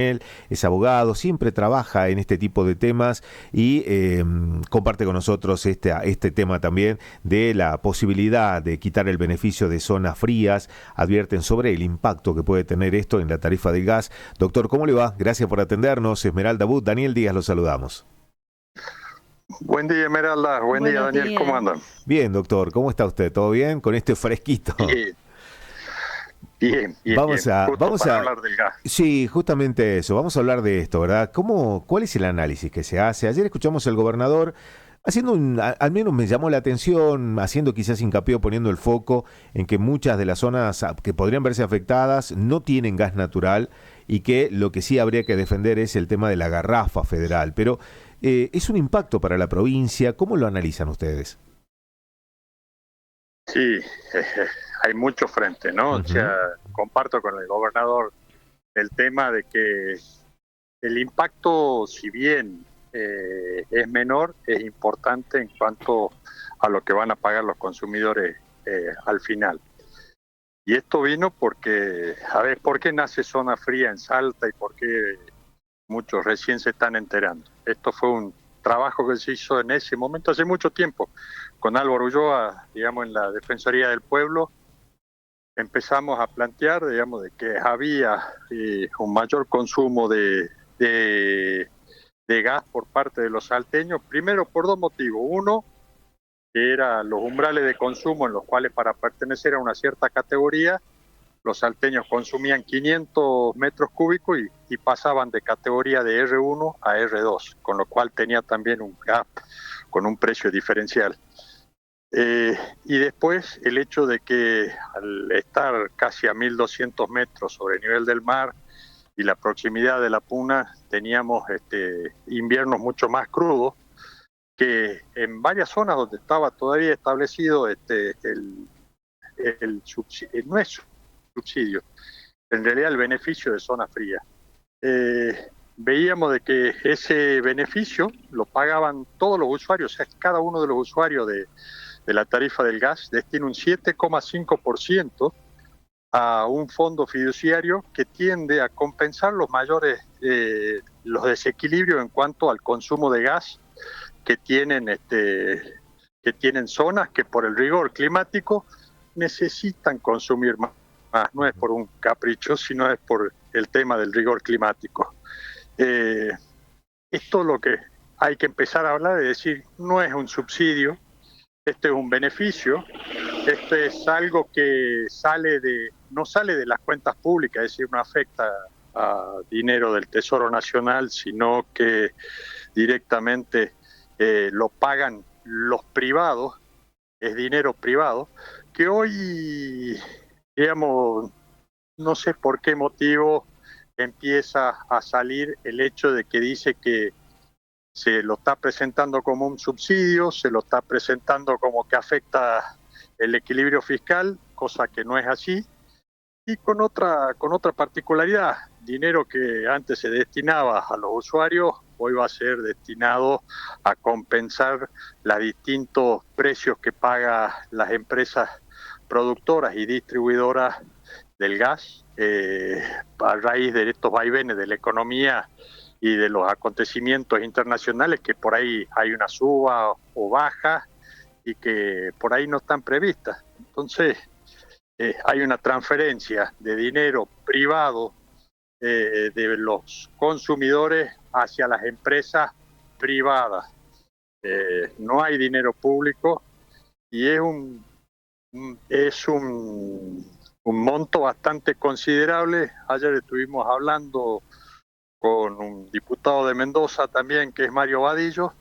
Él es abogado, siempre trabaja en este tipo de temas y comparte con nosotros este tema también de la posibilidad de quitar el beneficio de zonas frías. Advierten sobre el impacto que puede tener esto en la tarifa del gas. Doctor, ¿cómo le va? Gracias por atendernos. Esmeralda Bud, Daniel Díaz, los saludamos. Buen día, Esmeralda. Buen día, Buenos Daniel. ¿Cómo días. andan? Bien, doctor, ¿cómo está usted? ¿Todo bien? Con este fresquito. Bien, bien, bien, Vamos bien. a, Justo vamos para a, hablar del gas. sí, justamente eso. Vamos a hablar de esto, ¿verdad? ¿Cuál es el análisis que se hace? Ayer escuchamos al gobernador haciendo al menos me llamó la atención, haciendo quizás hincapié, poniendo el foco en que muchas de las zonas que podrían verse afectadas no tienen gas natural y que lo que sí habría que defender es el tema de la garrafa federal. Pero es un impacto para la provincia. ¿Cómo lo analizan ustedes? Sí, hay mucho frente, ¿no? O Ujú. sea, comparto con el gobernador el tema de que el impacto, si bien es menor, es importante en cuanto a lo que van a pagar los consumidores al final. Y esto vino porque, a ver, ¿por qué nace zona fría en Salta y por qué muchos recién se están enterando? Esto fue un trabajo que se hizo en ese momento, hace mucho tiempo, con Álvaro Ulloa, digamos, en la Defensoría del Pueblo. Empezamos a plantear, digamos, de que había un mayor consumo de gas por parte de los salteños, primero por dos motivos. Uno, que eran los umbrales de consumo en los cuales para pertenecer a una cierta categoría los salteños consumían 500 metros cúbicos y pasaban de categoría de R1 a R2, con lo cual tenía también un gap con un precio diferencial. Y después el hecho de que al estar casi a 1200 metros sobre el nivel del mar y la proximidad de la Puna, teníamos inviernos mucho más crudos, que en varias zonas donde estaba todavía establecido el subsidio, no es subsidio, en realidad el beneficio de zona fría. Veíamos de que ese beneficio lo pagaban todos los usuarios, o sea, cada uno de los usuarios de la tarifa del gas destina un 7,5% a un fondo fiduciario que tiende a compensar los desequilibrios en cuanto al consumo de gas que tienen zonas que por el rigor climático necesitan consumir más. No es por un capricho, sino es por el tema del rigor climático. Eh, Esto es lo que hay que empezar a hablar, de decir, no es un subsidio, esto es un beneficio, esto es algo que no sale de las cuentas públicas, es decir, no afecta a dinero del Tesoro Nacional, sino que directamente lo pagan los privados, es dinero privado, que hoy, digamos, no sé por qué motivo empieza a salir el hecho de que dice que se lo está presentando como un subsidio, se lo está presentando como que afecta el equilibrio fiscal, cosa que no es así, y con otra particularidad, dinero que antes se destinaba a los usuarios, hoy va a ser destinado a compensar los distintos precios que pagan las empresas productoras y distribuidoras del gas, a raíz de estos vaivenes de la economía y de los acontecimientos internacionales, que por ahí hay una suba o baja y que por ahí no están previstas. Entonces, hay una transferencia de dinero privado de los consumidores hacia las empresas privadas. No hay dinero público y es un monto bastante considerable. Ayer estuvimos hablando con un diputado de Mendoza también, que es Mario Vadillo,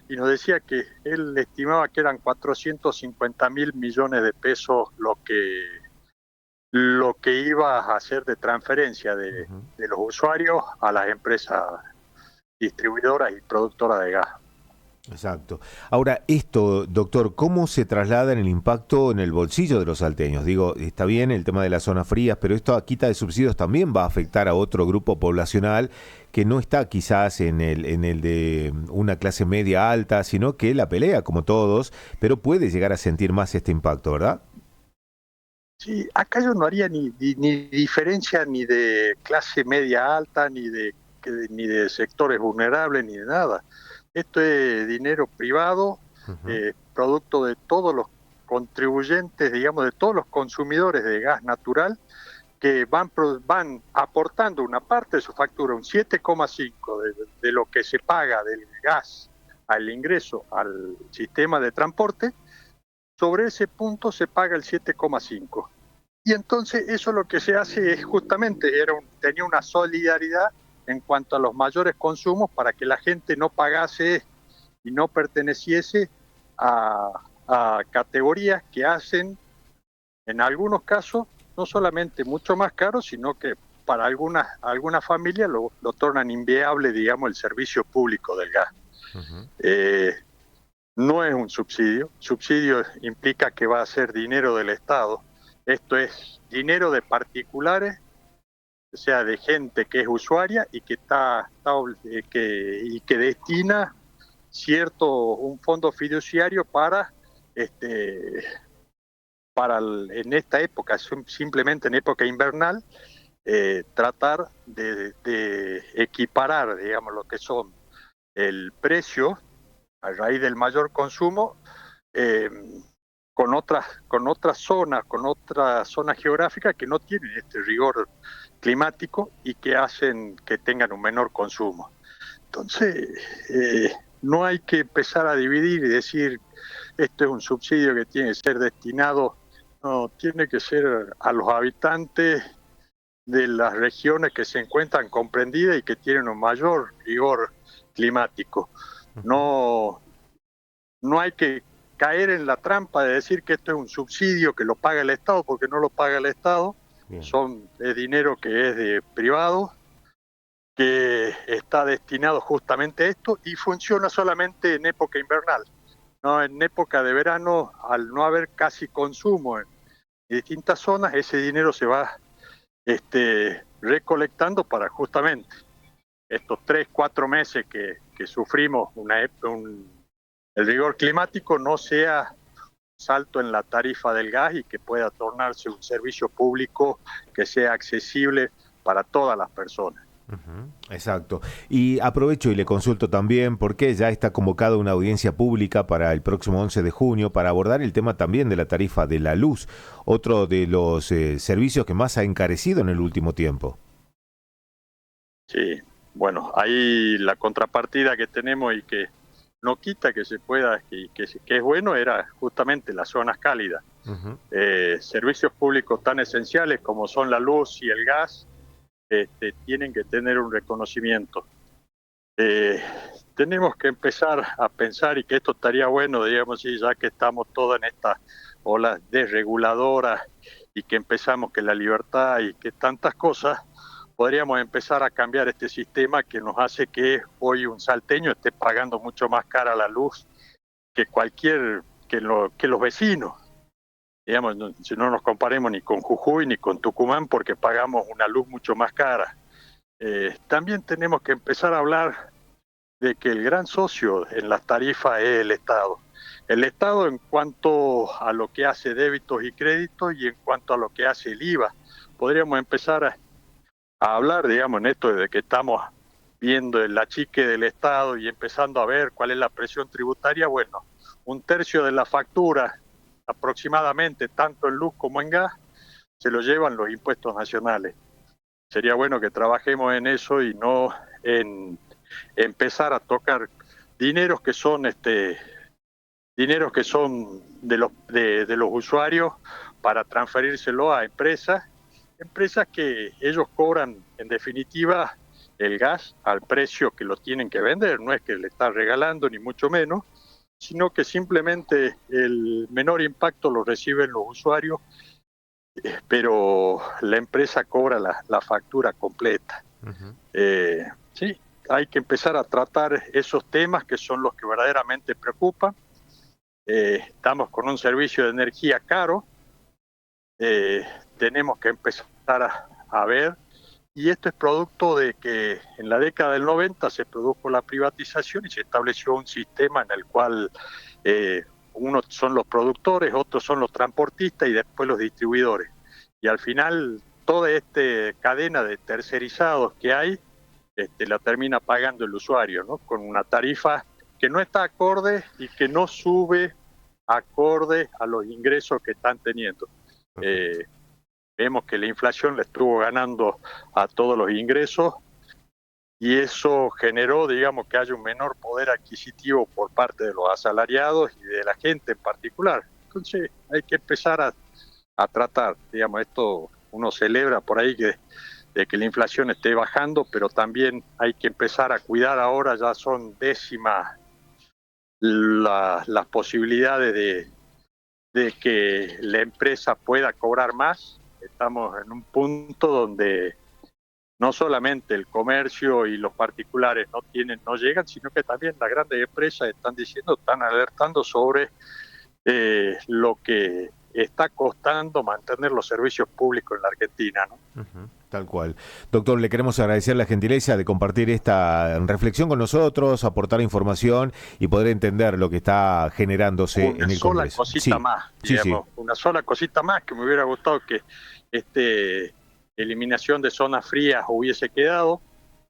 y nos decía que él estimaba que eran 450.000 millones de pesos lo que iba a hacer de transferencia Ujú. de los usuarios a las empresas distribuidoras y productoras de gas. Exacto. Ahora, esto, doctor, ¿cómo se traslada en el impacto en el bolsillo de los salteños? Digo, está bien el tema de las zonas frías, pero esto a quita de subsidios también va a afectar a otro grupo poblacional que no está quizás en el de una clase media alta, sino que la pelea como todos, pero puede llegar a sentir más este impacto, ¿verdad? Sí, acá yo no haría ni diferencia ni de clase media alta, ni de sectores vulnerables, ni de nada. Esto es dinero privado, Ujú. producto de todos los contribuyentes, digamos, de todos los consumidores de gas natural que van aportando una parte de su factura, un 7,5 de lo que se paga del gas al ingreso al sistema de transporte. Sobre ese punto se paga el 7,5. Y entonces eso lo que se hace es justamente, tenía una solidaridad en cuanto a los mayores consumos para que la gente no pagase y no perteneciese a categorías que hacen, en algunos casos, no solamente mucho más caro, sino que para algunas familias lo tornan inviable, digamos, el servicio público del gas. Ujú. Eh, no es un subsidio. Subsidio implica que va a ser dinero del Estado. Esto es dinero de particulares, o sea, de gente que es usuaria y que destina un fondo fiduciario este, en esta época, simplemente en época invernal, tratar de equiparar, digamos, lo que son el precio a raíz del mayor consumo eh, con otras zonas geográficas que no tienen este rigor climático y que hacen que tengan un menor consumo. Entonces, no hay que empezar a dividir y decir esto es un subsidio que tiene que ser destinado, no, tiene que ser a los habitantes de las regiones que se encuentran comprendidas y que tienen un mayor rigor climático. Ujú. No, no hay que caer en la trampa de decir que esto es un subsidio que lo paga el Estado, porque no lo paga el Estado, Bien. es dinero que es de privado, que está destinado justamente a esto y funciona solamente en época invernal. No, en época de verano, al no haber casi consumo en distintas zonas, ese dinero se va recolectando para justamente estos 3, 4 meses que sufrimos el rigor climático no sea salto en la tarifa del gas y que pueda tornarse un servicio público que sea accesible para todas las personas. Ujú. Exacto. Y aprovecho y le consulto también porque ya está convocada una audiencia pública para el próximo 11 de junio para abordar el tema también de la tarifa de la luz, otro de los servicios que más ha encarecido en el último tiempo. Sí, bueno, ahí la contrapartida que tenemos y que no quita que se pueda, que es bueno, era justamente las zonas cálidas. Ujú. Servicios públicos tan esenciales como son la luz y el gas, tienen que tener un reconocimiento. Eh, Tenemos que empezar a pensar y que esto estaría bueno, digamos, y ya que estamos todos en esta ola desreguladoras y que empezamos que la libertad y que tantas cosas, podríamos empezar a cambiar este sistema que nos hace que hoy un salteño esté pagando mucho más cara la luz que que los vecinos. Digamos, si no nos comparemos ni con Jujuy ni con Tucumán porque pagamos una luz mucho más cara. También tenemos que empezar a hablar de que el gran socio en las tarifas es el Estado. El Estado en cuanto a lo que hace débitos y créditos y en cuanto a lo que hace el IVA. Podríamos empezar a hablar, digamos, en esto de que estamos viendo el achique del Estado y empezando a ver cuál es la presión tributaria. Bueno, un tercio de la factura aproximadamente, tanto en luz como en gas, se lo llevan los impuestos nacionales. Sería bueno que trabajemos en eso y no en empezar a tocar dineros que son dineros que son de los usuarios para transferírselo a empresas que ellos cobran en definitiva el gas al precio que lo tienen que vender, no es que le está regalando ni mucho menos, sino que simplemente el menor impacto lo reciben los usuarios, pero la empresa cobra la factura completa. Ujú. Sí, hay que empezar a tratar esos temas que son los que verdaderamente preocupan. Estamos con un servicio de energía caro, eh, tenemos que empezar a ver, y esto es producto de que en la década del 90 se produjo la privatización y se estableció un sistema en el cual unos son los productores, otros son los transportistas y después los distribuidores. y al final toda esta cadena de tercerizados que hay la termina pagando el usuario, ¿no? Con una tarifa que no está acorde y que no sube acorde a los ingresos que están teniendo. Vemos que la inflación le estuvo ganando a todos los ingresos y eso generó, digamos, que haya un menor poder adquisitivo por parte de los asalariados y de la gente en particular. Entonces hay que empezar a tratar, digamos, esto uno celebra por ahí de que la inflación esté bajando, pero también hay que empezar a cuidar ahora, ya son décimas las posibilidades de que la empresa pueda cobrar más. Estamos en un punto donde no solamente el comercio y los particulares no llegan, sino que también las grandes empresas están alertando sobre lo que está costando mantener los servicios públicos en la Argentina, ¿no? Tal cual. Doctor, le queremos agradecer la gentileza de compartir esta reflexión con nosotros, aportar información y poder entender lo que está generándose en el Congreso. Una sola cosita más que me hubiera gustado que eliminación de zonas frías hubiese quedado.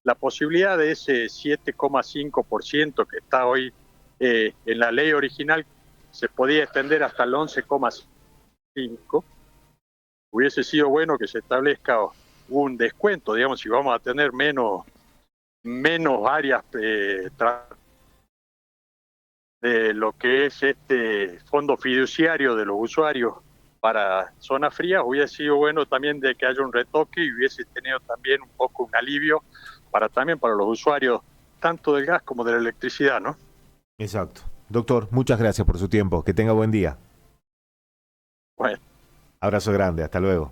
La posibilidad de ese 7,5% que está hoy en la ley original se podía extender hasta el 11,5%. Hubiese sido bueno que se establezca un descuento, digamos, si vamos a tener menos áreas de lo que es fondo fiduciario de los usuarios para zonas frías, hubiese sido bueno también de que haya un retoque y hubiese tenido también un poco un alivio también para los usuarios tanto del gas como de la electricidad, ¿no? Exacto. Doctor, muchas gracias por su tiempo. Que tenga buen día. Bueno. Abrazo grande. Hasta luego.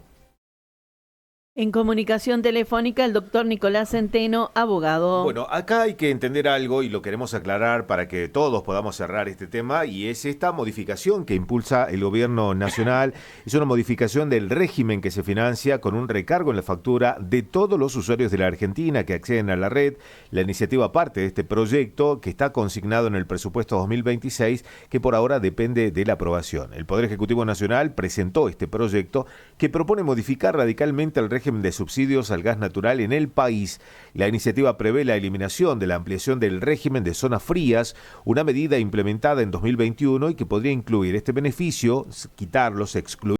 En comunicación telefónica, el doctor Nicolás Centeno, abogado. Bueno, acá hay que entender algo y lo queremos aclarar para que todos podamos cerrar este tema, y es esta modificación que impulsa el gobierno nacional. Es una modificación del régimen que se financia con un recargo en la factura de todos los usuarios de la Argentina que acceden a la red. La iniciativa parte de este proyecto que está consignado en el presupuesto 2026, que por ahora depende de la aprobación. El Poder Ejecutivo Nacional presentó este proyecto que propone modificar radicalmente el régimen de subsidios al gas natural en el país. La iniciativa prevé la eliminación de la ampliación del régimen de zonas frías, una medida implementada en 2021 y que podría incluir este beneficio, quitarlos, excluir